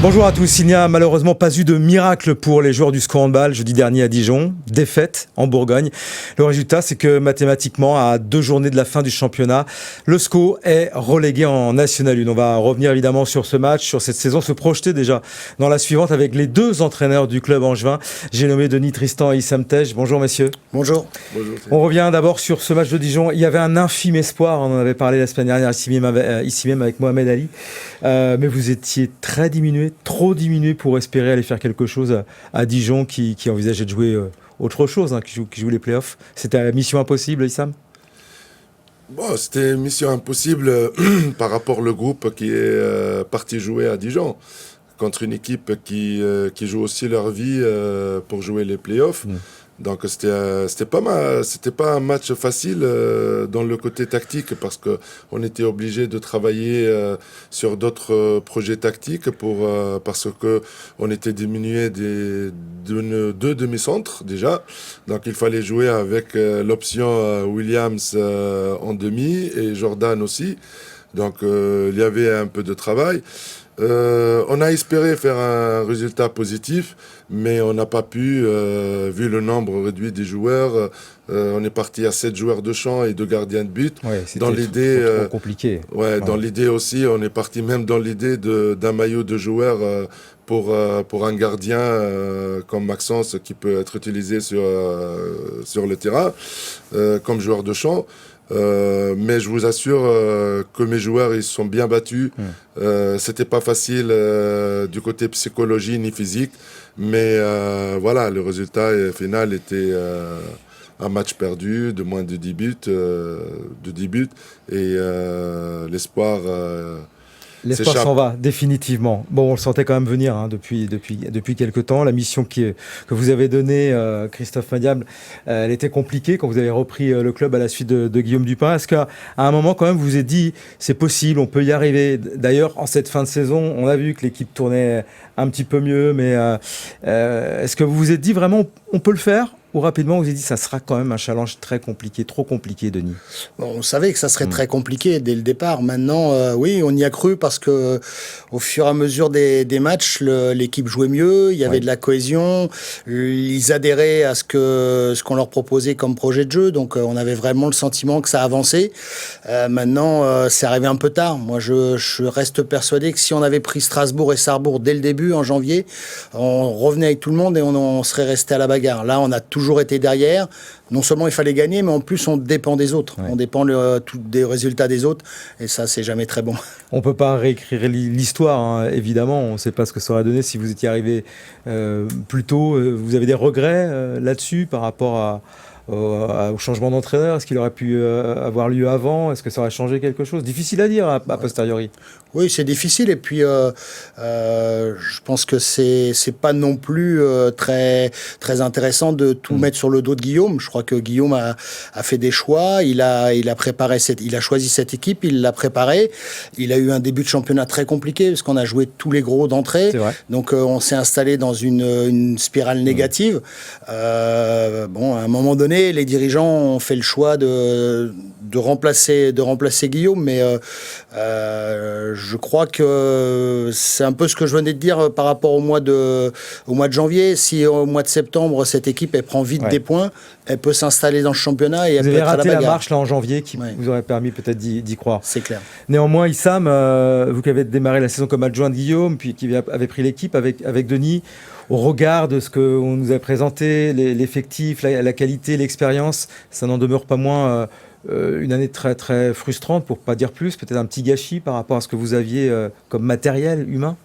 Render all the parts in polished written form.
Bonjour à tous. Il n'y a malheureusement pas eu de miracle pour les joueurs du SCO Handball jeudi dernier à Dijon. Défaite en Bourgogne. Le résultat, c'est que mathématiquement, à 2 journées de la fin du championnat, le SCO est relégué en National 1. On va revenir évidemment sur ce match, sur cette saison, se projeter déjà dans la suivante avec les 2 entraîneurs du club angevin. J'ai nommé Denis Tristan et Issam Tej. Bonjour messieurs. Bonjour. On revient d'abord sur ce match de Dijon. Il y avait un infime espoir, on en avait parlé la semaine dernière ici même avec Mohamed Ali. Mais vous étiez très diminué, trop diminué pour espérer aller faire quelque chose à Dijon qui envisageait de jouer autre chose, qui joue les playoffs. C'était mission impossible, Issam ? Bon, c'était mission impossible par rapport au groupe qui est parti jouer à Dijon contre une équipe qui joue aussi leur vie pour jouer les playoffs. Donc c'était pas un match facile dans le côté tactique parce que on était obligé de travailler sur d'autres projets tactiques parce que on était diminué de 2 demi-centres déjà. Donc il fallait jouer avec l'option Williams en demi et Jordan aussi. Donc il y avait un peu de travail. On a espéré faire un résultat positif, mais on n'a pas pu, vu le nombre réduit des joueurs. On est parti à 7 joueurs de champ et 2 gardiens de but. Ouais, c'était dans l'idée, trop compliqué. Dans l'idée aussi, on est parti même dans l'idée d'un maillot de joueurs pour un gardien comme Maxence qui peut être utilisé sur le terrain comme joueur de champ. Mais je vous assure que mes joueurs ils se sont bien battus. C'était pas facile du côté psychologie ni physique, mais voilà, le résultat final était un match perdu de moins de 10 buts, et l'espoir L'espoir s'en va, définitivement. Bon, on le sentait quand même venir depuis quelques temps. La mission que vous avez donnée, Christophe Madiable, elle était compliquée quand vous avez repris le club à la suite de Guillaume Dupin. Est-ce qu'à un moment, quand même, vous vous êtes dit, c'est possible, on peut y arriver? D'ailleurs, en cette fin de saison, on a vu que l'équipe tournait un petit peu mieux, mais est-ce que vous vous êtes dit vraiment, on peut le faire? Ou rapidement, vous avez dit ça sera quand même un challenge très compliqué, trop compliqué, Denis? Bon, on savait que ça serait très compliqué dès le départ. Maintenant, oui, on y a cru parce que au fur et à mesure des matchs, l'équipe jouait mieux, il y avait de la cohésion, ils adhéraient à ce qu'on leur proposait comme projet de jeu, donc on avait vraiment le sentiment que ça avançait. Maintenant, c'est arrivé un peu tard. Moi, je reste persuadé que si on avait pris Strasbourg et Sarrebourg dès le début, en janvier, on revenait avec tout le monde et on serait resté à la bagarre. Là, on a toujours été derrière. Non seulement il fallait gagner, mais en plus on dépend des autres. On dépend des résultats des autres. Et ça, c'est jamais très bon. On ne peut pas réécrire l'histoire, évidemment. On ne sait pas ce que ça aurait donné si vous étiez arrivé plus tôt. Vous avez des regrets là-dessus par rapport au changement d'entraîneur? Est-ce qu'il aurait pu avoir lieu avant? Est-ce que ça aurait changé quelque chose? Difficile à dire a posteriori. Oui, c'est difficile. Et puis, je pense que c'est pas non plus très intéressant de tout mettre sur le dos de Guillaume. Je crois que Guillaume a fait des choix. Il a choisi cette équipe. Il l'a préparée. Il a eu un début de championnat très compliqué parce qu'on a joué tous les gros d'entrée. Donc, on s'est installé dans une spirale négative. Bon, à un moment donné, les dirigeants ont fait le choix de remplacer Guillaume, mais je crois que c'est un peu ce que je venais de dire par rapport au mois de janvier. Si au mois de septembre, cette équipe elle prend vite des points, elle peut s'installer dans le championnat et elle peut être à la bagarre. Vous avez raté la marche là en janvier qui vous aurait permis peut-être d'y croire. C'est clair. Néanmoins, Issam, vous qui avez démarré la saison comme adjoint de Guillaume, puis qui avait pris l'équipe avec Denis, au regard de ce qu'on nous a présenté, l'effectif, la qualité, l'expérience, ça n'en demeure pas moins une année très, très frustrante, pour ne pas dire plus, peut-être un petit gâchis par rapport à ce que vous aviez comme matériel humain?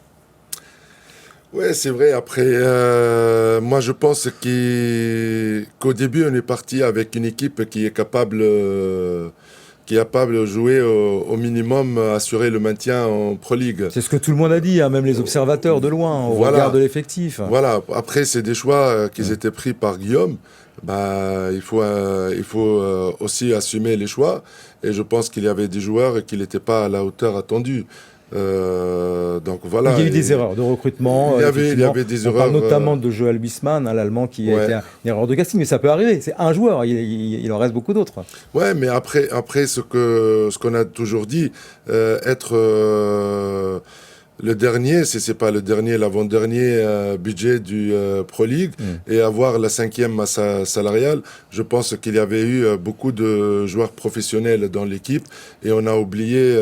Oui, c'est vrai. Après, moi, je pense qu'au début, on est parti avec une équipe qui est capable de jouer au minimum, assurer le maintien en Pro League. C'est ce que tout le monde a dit, même les observateurs de loin, au regard de l'effectif. Voilà. Après, c'est des choix qui étaient pris par Guillaume. Il faut aussi assumer les choix. Et je pense qu'il y avait des joueurs qui n'étaient pas à la hauteur attendue. Donc voilà. Il y a eu des erreurs de recrutement. Il y avait des erreurs. On parle notamment de Joel Buissmann, l'Allemand, qui a été une erreur de casting, mais ça peut arriver. C'est un joueur, il en reste beaucoup d'autres. Ouais, mais après ce qu'on a toujours dit, être le dernier, si c'est pas le dernier, l'avant-dernier budget du Pro League et avoir la 5e masse salariale. Je pense qu'il y avait eu beaucoup de joueurs professionnels dans l'équipe et on a oublié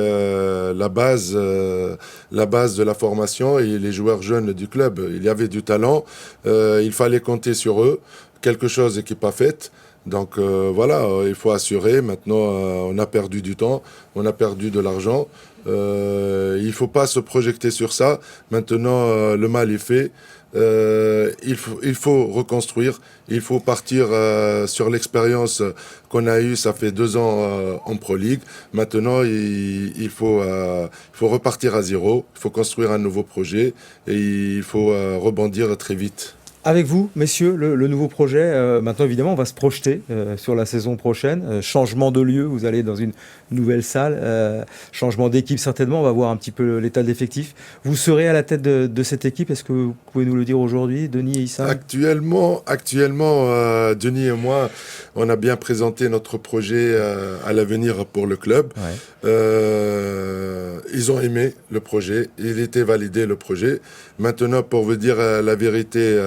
la base de la formation et les joueurs jeunes du club. Il y avait du talent, il fallait compter sur eux. Quelque chose qui n'est pas fait. Donc voilà, il faut assurer. Maintenant, on a perdu du temps, on a perdu de l'argent. Il ne faut pas se projeter sur ça. Maintenant, le mal est fait. Il faut reconstruire. Il faut partir sur l'expérience qu'on a eue. Ça fait 2 ans en Pro League. Maintenant, il faut repartir à zéro. Il faut construire un nouveau projet et il faut rebondir très vite. Avec vous, messieurs, le nouveau projet, maintenant évidemment on va se projeter sur la saison prochaine, changement de lieu, vous allez dans une nouvelle salle, changement d'équipe certainement, on va voir un petit peu l'état de l'effectif. Vous serez à la tête de cette équipe, est-ce que vous pouvez nous le dire aujourd'hui, Denis et Issam ? Actuellement, Denis et moi, on a bien présenté notre projet à l'avenir pour le club. Ouais. Ils ont aimé le projet, il était validé le projet. Maintenant, pour vous dire la vérité,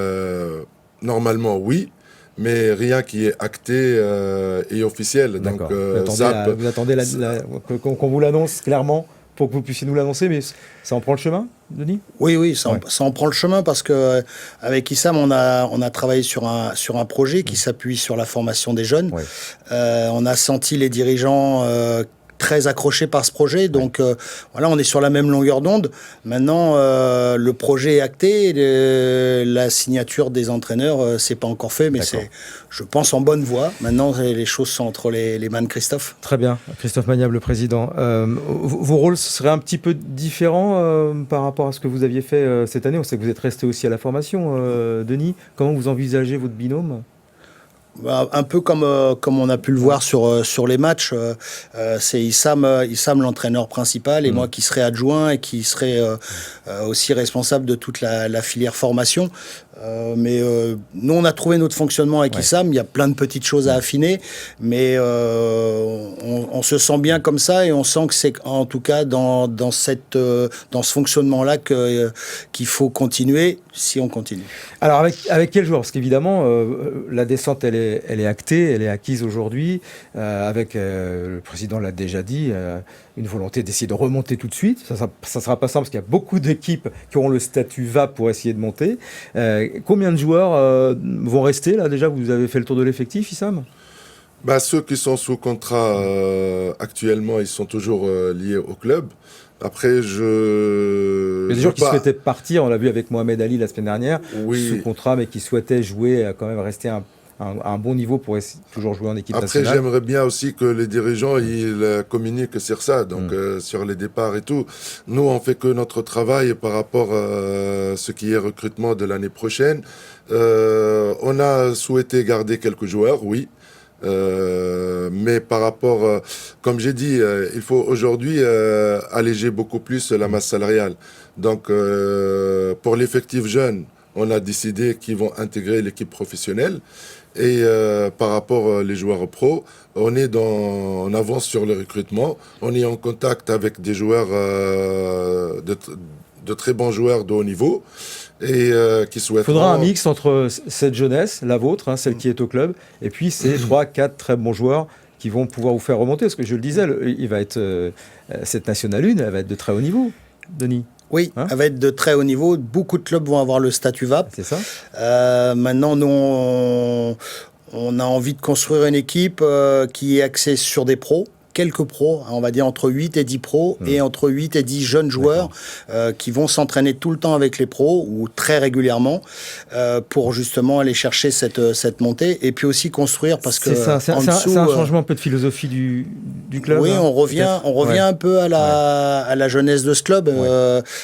normalement oui, mais rien qui est acté et officiel. D'accord. Donc, vous attendez qu'on vous l'annonce clairement pour que vous puissiez nous l'annoncer, mais ça en prend le chemin, Denis ? Oui, ça en prend le chemin parce que avec Issam, on a travaillé sur un projet qui s'appuie sur la formation des jeunes. Ouais. On a senti les dirigeants très accroché par ce projet, donc voilà, on est sur la même longueur d'onde. Maintenant, le projet est acté, la signature des entraîneurs, c'est pas encore fait, mais c'est, je pense, en bonne voie. Maintenant, les choses sont entre les mains de Christophe. Très bien, Christophe Maniable, le président. Vos rôles seraient un petit peu différents par rapport à ce que vous aviez fait cette année. On sait que vous êtes resté aussi à la formation, Denis. Comment vous envisagez votre binôme ? Un peu comme on a pu le voir sur les matchs, c'est Issam l'entraîneur principal et moi qui serai adjoint et qui serai aussi responsable de toute la filière formation. Mais nous, on a trouvé notre fonctionnement avec Issam. Il y a plein de petites choses à affiner, mais on se sent bien comme ça et on sent que c'est en tout cas dans ce fonctionnement-là qu'il faut continuer si on continue. Alors avec quel joueur ? Parce qu'évidemment, la descente, elle est actée, elle est acquise aujourd'hui. Avec le président l'a déjà dit. Une volonté d'essayer de remonter tout de suite. Ça sera pas simple parce qu'il y a beaucoup d'équipes qui auront le statut VAP pour essayer de monter. Combien de joueurs vont rester là déjà ? Vous avez fait le tour de l'effectif, Issam ? Ceux qui sont sous contrat actuellement, ils sont toujours liés au club. Après, il y a des joueurs qui souhaitaient partir, on l'a vu avec Mohamed Ali la semaine dernière, sous contrat, mais qui souhaitaient jouer, quand même rester à un bon niveau pour toujours jouer en équipe nationale. Après, j'aimerais bien aussi que les dirigeants ils communiquent sur ça, donc sur les départs et tout. Nous, on fait que notre travail par rapport à ce qui est recrutement de l'année prochaine. On a souhaité garder quelques joueurs, oui. Mais par rapport, comme j'ai dit, il faut aujourd'hui alléger beaucoup plus la masse salariale. Donc, pour l'effectif jeune, on a décidé qu'ils vont intégrer l'équipe professionnelle. Et par rapport les joueurs pro, on avance sur le recrutement. On est en contact avec des joueurs, de très bons joueurs de haut niveau. Et qui souhaitent. Il faudra un mix entre cette jeunesse, la vôtre, celle qui est au club, et puis ces 3-4 très bons joueurs qui vont pouvoir vous faire remonter. Parce que je le disais, il va être cette Nationale 1, elle va être de très haut niveau, Denis. Oui, elle va être de très haut niveau. Beaucoup de clubs vont avoir le statut VAP. C'est ça. Maintenant, nous, on a envie de construire une équipe qui est axée sur des pros. Quelques pros, on va dire entre 8 et 10 pros, et entre 8 et 10 jeunes joueurs qui vont s'entraîner tout le temps avec les pros, ou très régulièrement, pour justement aller chercher cette montée, et puis aussi construire, parce que c'est un changement un peu de philosophie du club. Oui, on revient un peu à la jeunesse de ce club,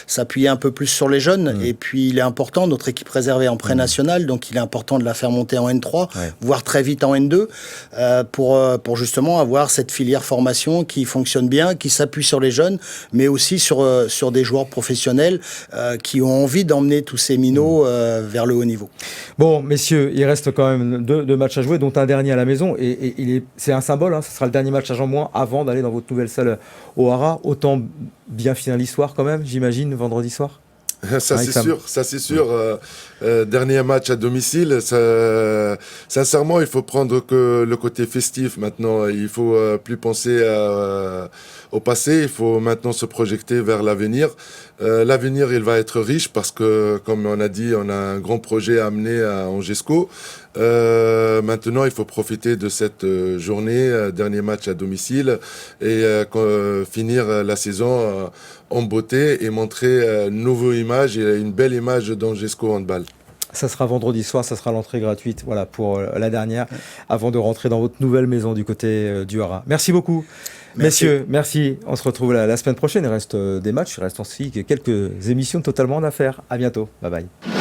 s'appuyer un peu plus sur les jeunes, et puis il est important, notre équipe réservée en pré-national, donc il est important de la faire monter en N3, voire très vite en N2, pour justement avoir cette filière formation formation qui fonctionne bien, qui s'appuie sur les jeunes, mais aussi sur des joueurs professionnels qui ont envie d'emmener tous ces minots vers le haut niveau. Bon, messieurs, il reste quand même deux matchs à jouer, dont un dernier à la maison. Et c'est un symbole, hein, ce sera le dernier match à Jean-Mouin avant d'aller dans votre nouvelle salle au Hara. Autant bien finir l'histoire quand même, j'imagine, vendredi soir. Ça c'est sûr. Dernier match à domicile. Sincèrement, il faut prendre que le côté festif maintenant. Il faut plus penser au passé. Il faut maintenant se projeter vers l'avenir. L'avenir, il va être riche parce que, comme on a dit, on a un grand projet à amener à Angesco. Maintenant, il faut profiter de cette journée, dernier match à domicile, et finir la saison en beauté et montrer une nouvelle image et une belle image d'Angesco Handball. Ça sera vendredi soir, ça sera l'entrée gratuite, voilà, pour la dernière, avant de rentrer dans votre nouvelle maison du côté du Hara. Merci beaucoup. Merci. Messieurs, merci. On se retrouve la semaine prochaine. Il reste des matchs, il reste aussi quelques émissions totalement en affaires. À bientôt. Bye bye.